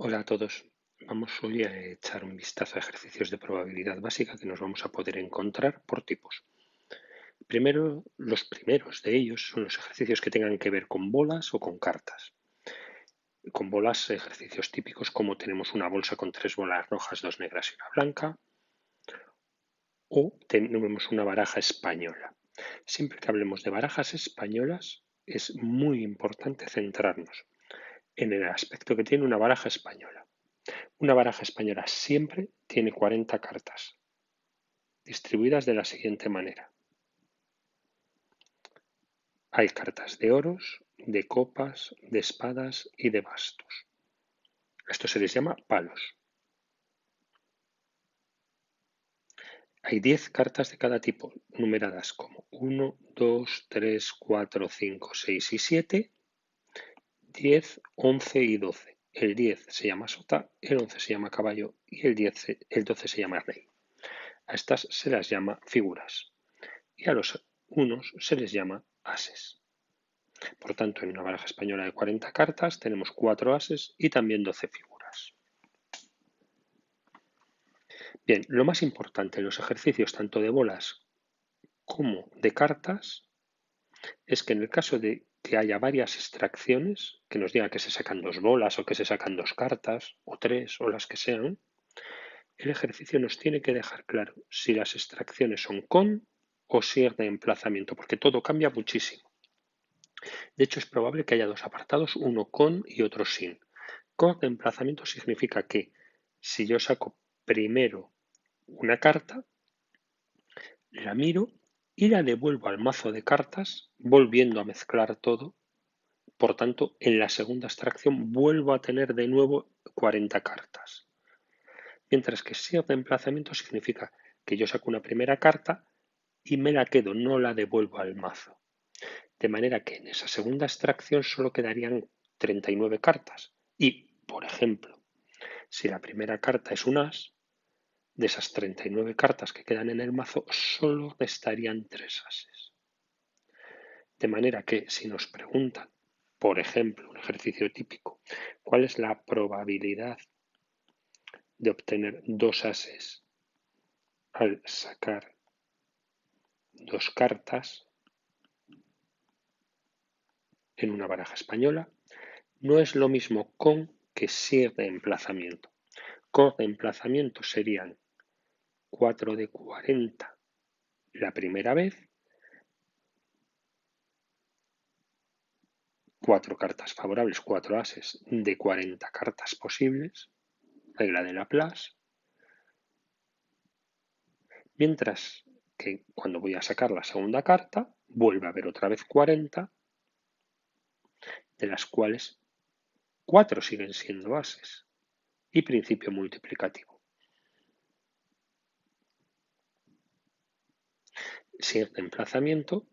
Hola a todos. Vamos hoy a echar un vistazo a ejercicios de probabilidad básica que nos vamos a poder encontrar por tipos. Primero, los primeros de ellos son los ejercicios que tengan que ver con bolas o con cartas. Con bolas, ejercicios típicos como tenemos una bolsa con 3 bolas rojas, 2 negras y una blanca, o tenemos una baraja española. Siempre que hablemos de barajas españolas, es muy importante centrarnos en el aspecto que tiene una baraja española. Una baraja española siempre tiene 40 cartas, distribuidas de la siguiente manera. Hay cartas de oros, de copas, de espadas y de bastos. Esto se les llama palos. Hay 10 cartas de cada tipo, numeradas como 1, 2, 3, 4, 5, 6 y 7, 10, 11 y 12. El 10 se llama sota, el 11 se llama caballo y el 12 se llama rey. A estas se las llama figuras y a los unos se les llama ases. Por tanto, en una baraja española de 40 cartas tenemos 4 ases y también 12 figuras. Bien, lo más importante en los ejercicios tanto de bolas como de cartas es que en el caso de que haya varias extracciones, que nos diga que se sacan 2 bolas o que se sacan 2 cartas o 3 o las que sean, el ejercicio nos tiene que dejar claro si las extracciones son con o sin de emplazamiento, porque todo cambia muchísimo. De hecho, es probable que haya 2 apartados, uno con y otro sin. Con de emplazamiento significa que si yo saco primero una carta, la miro y la devuelvo al mazo de cartas, volviendo a mezclar todo. Por tanto, en la segunda extracción vuelvo a tener de nuevo 40 cartas. Mientras que sin de emplazamiento significa que yo saco una primera carta y me la quedo, no la devuelvo al mazo. De manera que en esa segunda extracción solo quedarían 39 cartas. Y, por ejemplo, si la primera carta es un as, de esas 39 cartas que quedan en el mazo, solo restarían 3 ases. De manera que si nos preguntan, por ejemplo, un ejercicio típico, ¿cuál es la probabilidad de obtener 2 ases al sacar 2 cartas en una baraja española? No es lo mismo con que sin de emplazamiento. Con de emplazamiento serían 4 de 40 la primera vez, 4 cartas favorables, 4 ases de 40 cartas posibles, regla de Laplace, mientras que cuando voy a sacar la segunda carta, vuelve a haber otra vez 40, de las cuales 4 siguen siendo ases, y principio multiplicativo. Si es de emplazamiento,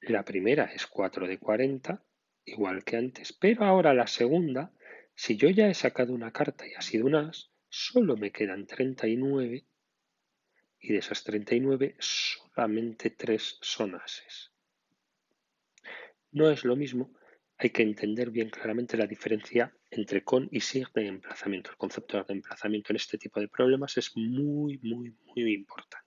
la primera es 4 de 40, igual que antes, pero ahora la segunda, si yo ya he sacado una carta y ha sido un as, solo me quedan 39 y de esas 39 solamente 3 son ases. No es lo mismo, hay que entender bien claramente la diferencia entre con y sin de emplazamiento. El concepto de emplazamiento en este tipo de problemas es muy importante.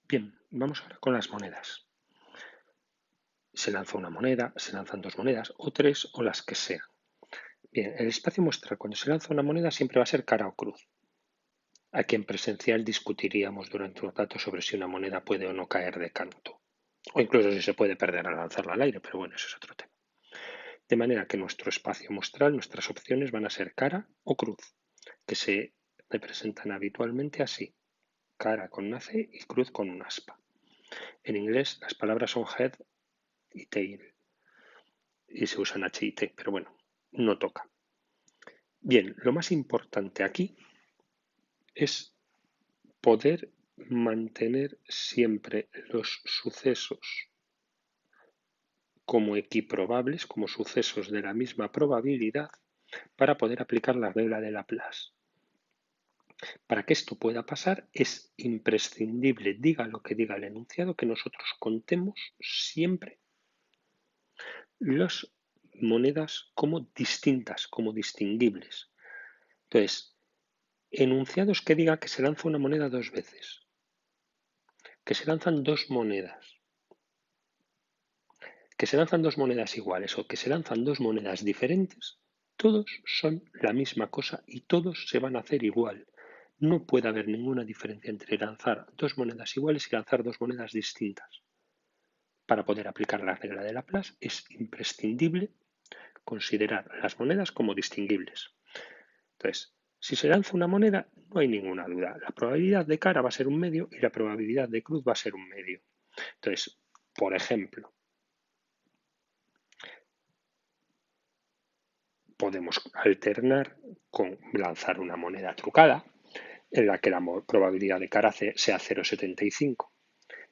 Bien, vamos ahora con las monedas. Se lanza una moneda, se lanzan 2 monedas o 3 o las que sean. Bien, el espacio muestral cuando se lanza una moneda siempre va a ser cara o cruz. Aquí en presencial discutiríamos durante un rato sobre si una moneda puede o no caer de canto, o incluso si se puede perder al lanzarla al aire, pero bueno, eso es otro tema. De manera que nuestro espacio muestral, nuestras opciones van a ser cara o cruz, que se representan habitualmente así, cara con una C y cruz con un aspa. En inglés las palabras son head y tail y se usan H y T, pero bueno, no toca. Bien, lo más importante aquí es poder mantener siempre los sucesos como equiprobables, como sucesos de la misma probabilidad, para poder aplicar la regla de Laplace. Para que esto pueda pasar es imprescindible, diga lo que diga el enunciado, que nosotros contemos siempre las monedas como distintas, como distinguibles. Entonces, enunciados que digan que se lanza una moneda dos veces, que se lanzan dos monedas, que se lanzan dos monedas iguales o que se lanzan dos monedas diferentes, todos son la misma cosa y todos se van a hacer igual. No puede haber ninguna diferencia entre lanzar dos monedas iguales y lanzar dos monedas distintas. Para poder aplicar la regla de Laplace es imprescindible considerar las monedas como distinguibles. Entonces, si se lanza una moneda, no hay ninguna duda. La probabilidad de cara va a ser un medio y la probabilidad de cruz va a ser un medio. Entonces, por ejemplo, podemos alternar con lanzar una moneda trucada en la que la probabilidad de cara sea 0,75.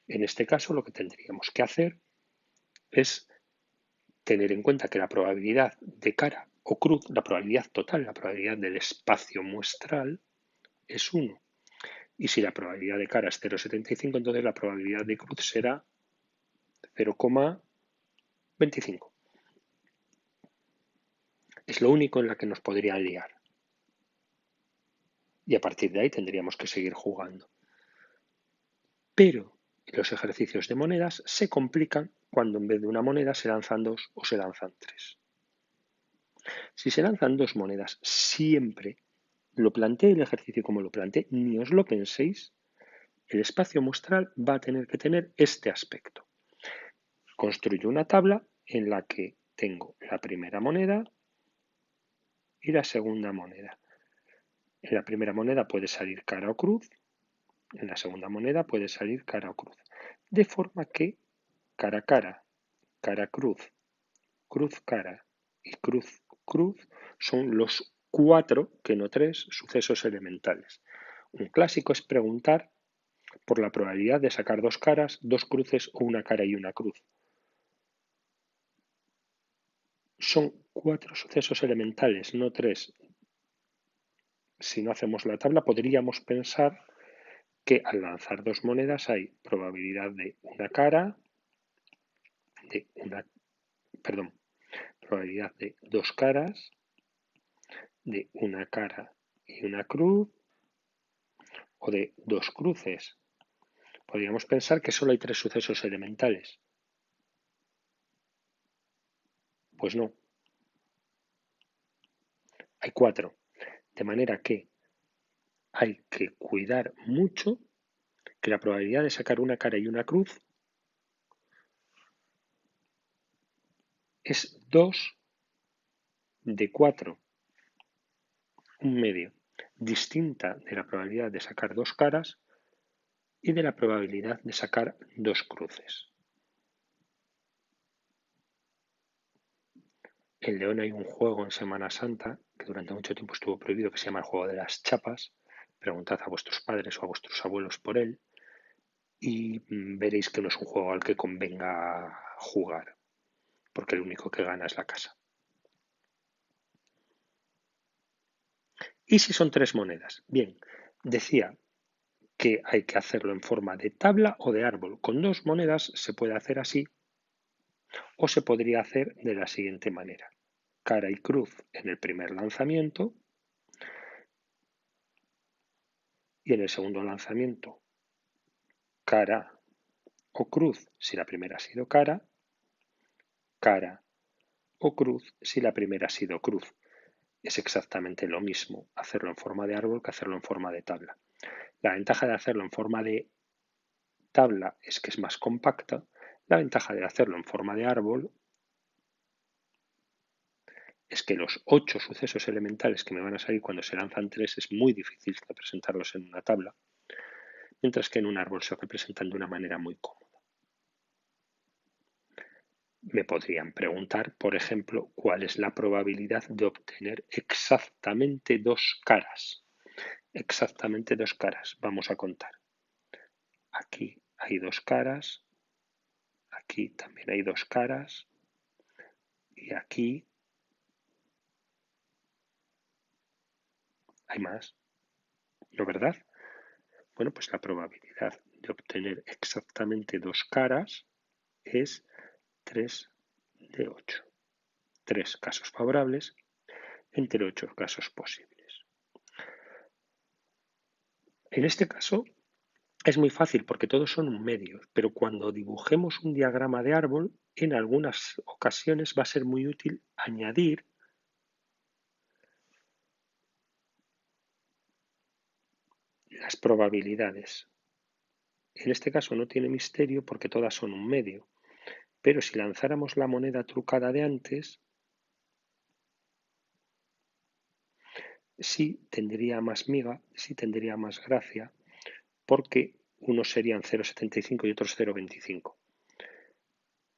En este caso, lo que tendríamos que hacer es tener en cuenta que la probabilidad de cara o cruz, la probabilidad total, la probabilidad del espacio muestral, es 1. Y si la probabilidad de cara es 0,75, entonces la probabilidad de cruz será 0,25. Es lo único en la que nos podrían liar. Y a partir de ahí tendríamos que seguir jugando. Pero los ejercicios de monedas se complican cuando en vez de una moneda se lanzan dos o se lanzan tres. Si se lanzan dos monedas siempre, lo planteé el ejercicio como lo planteé, ni os lo penséis, el espacio muestral va a tener que tener este aspecto. Construyo una tabla en la que tengo la primera moneda y la segunda moneda. En la primera moneda puede salir cara o cruz, en la segunda moneda puede salir cara o cruz. De forma que cara cara, cara cruz, cruz cara y cruz cruz son los 4, que no 3, sucesos elementales. Un clásico es preguntar por la probabilidad de sacar dos caras, dos cruces o una cara y una cruz. Son 4 sucesos elementales, no 3. Si no hacemos la tabla, podríamos pensar que al lanzar dos monedas hay probabilidad de una cara, de una, perdón, probabilidad de dos caras, de una cara y una cruz, o de dos cruces. Podríamos pensar que solo hay 3 sucesos elementales. Pues no, hay 4. De manera que hay que cuidar mucho que la probabilidad de sacar una cara y una cruz es 2 de 4, un medio, distinta de la probabilidad de sacar dos caras y de la probabilidad de sacar dos cruces. En León hay un juego en Semana Santa que durante mucho tiempo estuvo prohibido, que se llama el juego de las chapas. Preguntad a vuestros padres o a vuestros abuelos por él y veréis que no es un juego al que convenga jugar, porque el único que gana es la casa. ¿Y si son 3 monedas? Bien, decía que hay que hacerlo en forma de tabla o de árbol. Con 2 monedas se puede hacer así o se podría hacer de la siguiente manera. Cara y cruz en el primer lanzamiento y en el segundo lanzamiento cara o cruz si la primera ha sido cara, cara o cruz si la primera ha sido cruz. Es exactamente lo mismo hacerlo en forma de árbol que hacerlo en forma de tabla. La ventaja de hacerlo en forma de tabla es que es más compacta. La ventaja de hacerlo en forma de árbol es que los 8 sucesos elementales que me van a salir cuando se lanzan 3 es muy difícil representarlos en una tabla, mientras que en un árbol se representan de una manera muy cómoda. Me podrían preguntar, por ejemplo, cuál es la probabilidad de obtener exactamente dos caras. Exactamente dos caras. Vamos a contar. Aquí hay dos caras, aquí también hay dos caras y aquí hay más. ¿No verdad? Bueno, pues la probabilidad de obtener exactamente dos caras es 3 de 8. 3 casos favorables entre 8 casos posibles. En este caso es muy fácil porque todos son un medio, pero cuando dibujemos un diagrama de árbol, en algunas ocasiones va a ser muy útil añadir las probabilidades. En este caso no tiene misterio porque todas son un medio, pero si lanzáramos la moneda trucada de antes, sí tendría más miga, sí tendría más gracia, porque unos serían 0,75 y otros 0,25.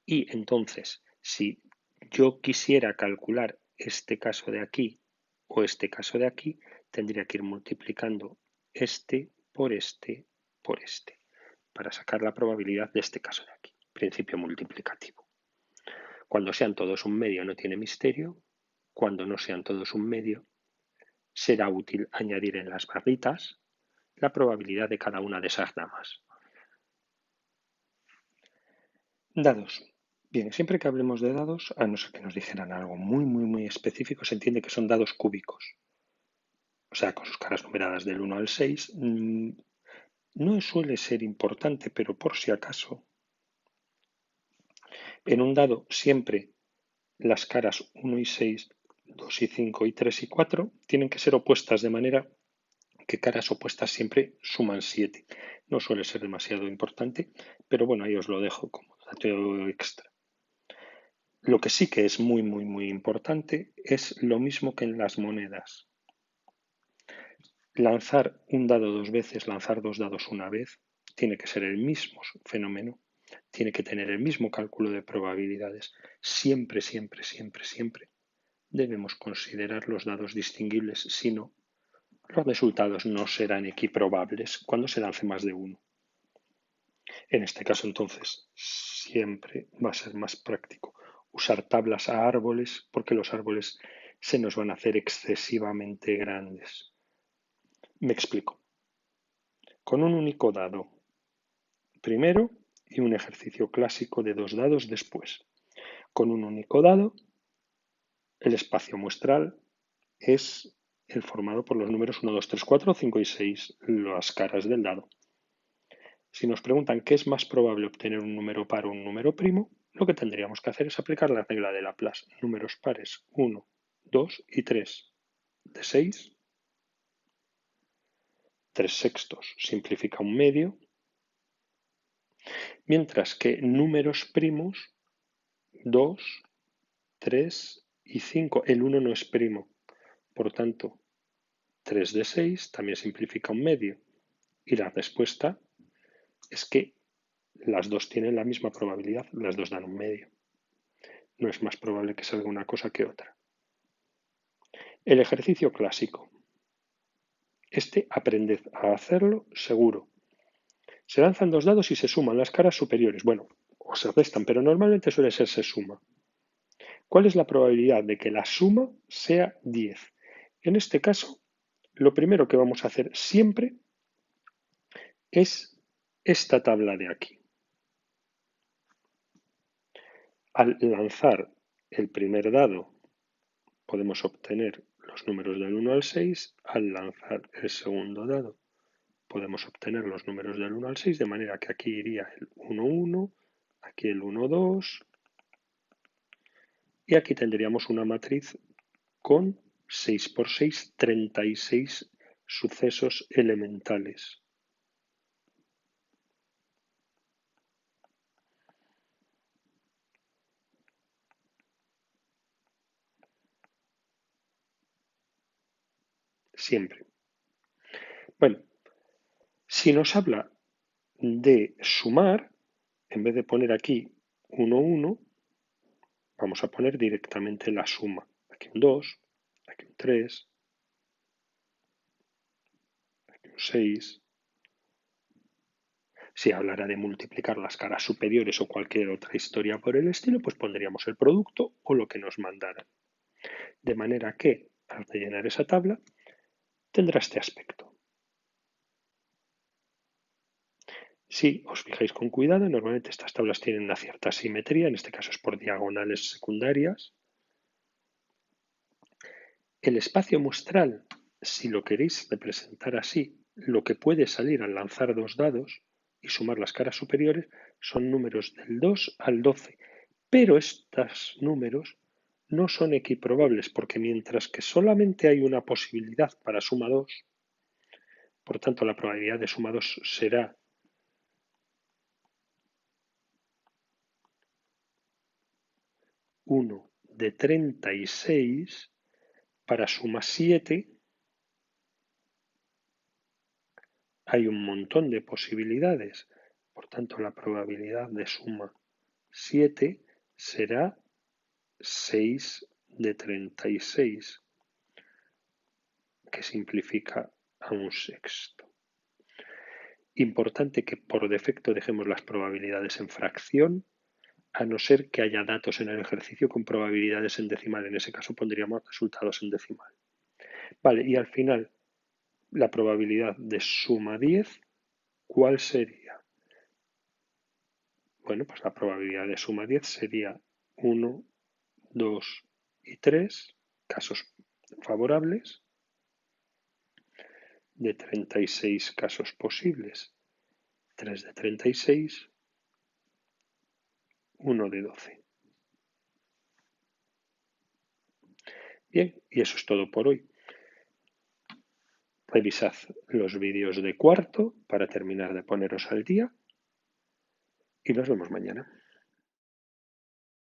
Y entonces, si yo quisiera calcular este caso de aquí o este caso de aquí, tendría que ir multiplicando este por este por este, para sacar la probabilidad de este caso de aquí. Principio multiplicativo. Cuando sean todos un medio no tiene misterio. Cuando no sean todos un medio, será útil añadir en las barritas la probabilidad de cada una de esas damas. Dados. Bien, siempre que hablemos de dados, a no ser que nos dijeran algo muy específico, se entiende que son dados cúbicos. O sea, con sus caras numeradas del 1 al 6. No suele ser importante, pero por si acaso, en un dado siempre las caras 1 y 6, 2 y 5 y 3 y 4 tienen que ser opuestas, de manera que caras opuestas siempre suman 7. No suele ser demasiado importante, pero bueno, ahí os lo dejo como dato extra. Lo que sí que es muy importante es lo mismo que en las monedas. Lanzar un dado dos veces, lanzar dos dados una vez, tiene que ser el mismo fenómeno, tiene que tener el mismo cálculo de probabilidades. Siempre debemos considerar los dados distinguibles, si no, los resultados no serán equiprobables cuando se lance más de uno. En este caso, entonces, siempre va a ser más práctico usar tablas a árboles porque los árboles se nos van a hacer excesivamente grandes. Me explico. Con un único dado primero y un ejercicio clásico de dos dados después. Con un único dado, el espacio muestral es el formado por los números 1, 2, 3, 4, 5 y 6, las caras del dado. Si nos preguntan qué es más probable obtener un número par o un número primo, lo que tendríamos que hacer es aplicar la regla de Laplace. Números pares 1, 2 y 3 de 6. 3 sextos simplifica un medio. Mientras que números primos 2, 3 y 5. El 1 no es primo. Por tanto, 3 de 6 también simplifica un medio. Y la respuesta es que las dos tienen la misma probabilidad, las dos dan un medio. No es más probable que salga una cosa que otra. El ejercicio clásico. Este aprended a hacerlo seguro. Se lanzan dos dados y se suman las caras superiores. Bueno, o se restan, pero normalmente suele ser se suma. ¿Cuál es la probabilidad de que la suma sea 10? En este caso, lo primero que vamos a hacer siempre es esta tabla de aquí. Al lanzar el primer dado podemos obtener los números del 1 al 6. Al lanzar el segundo dado podemos obtener los números del 1 al 6, de manera que aquí iría el 1, 1, aquí el 1, 2, y aquí tendríamos una matriz con 6 por 6, 36 sucesos elementales. Siempre. Bueno, si nos habla de sumar, en vez de poner aquí 1, 1, vamos a poner directamente la suma. Aquí un 2, aquí un 3, aquí un 6. Si hablara de multiplicar las caras superiores o cualquier otra historia por el estilo, pues pondríamos el producto o lo que nos mandaran. De manera que, al rellenar esa tabla, tendrá este aspecto. Si os fijáis con cuidado, normalmente estas tablas tienen una cierta simetría, en este caso es por diagonales secundarias. El espacio muestral, si lo queréis representar así, lo que puede salir al lanzar dos dados y sumar las caras superiores son números del 2 al 12, pero estos números no son equiprobables porque mientras que solamente hay una posibilidad para suma 2, por tanto la probabilidad de suma 2 será 1 de 36, para suma 7 hay un montón de posibilidades, por tanto la probabilidad de suma 7 será 6 de 36, que simplifica a un sexto. Importante que por defecto dejemos las probabilidades en fracción, a no ser que haya datos en el ejercicio con probabilidades en decimal. En ese caso pondríamos resultados en decimal. Vale, y al final, la probabilidad de suma 10, ¿cuál sería? Bueno, pues la probabilidad de suma 10 sería 1, 2 y 3, casos favorables, de 36 casos posibles. 3 de 36, 1 de 12. Bien, y eso es todo por hoy. Revisad los vídeos de cuarto para terminar de poneros al día y nos vemos mañana.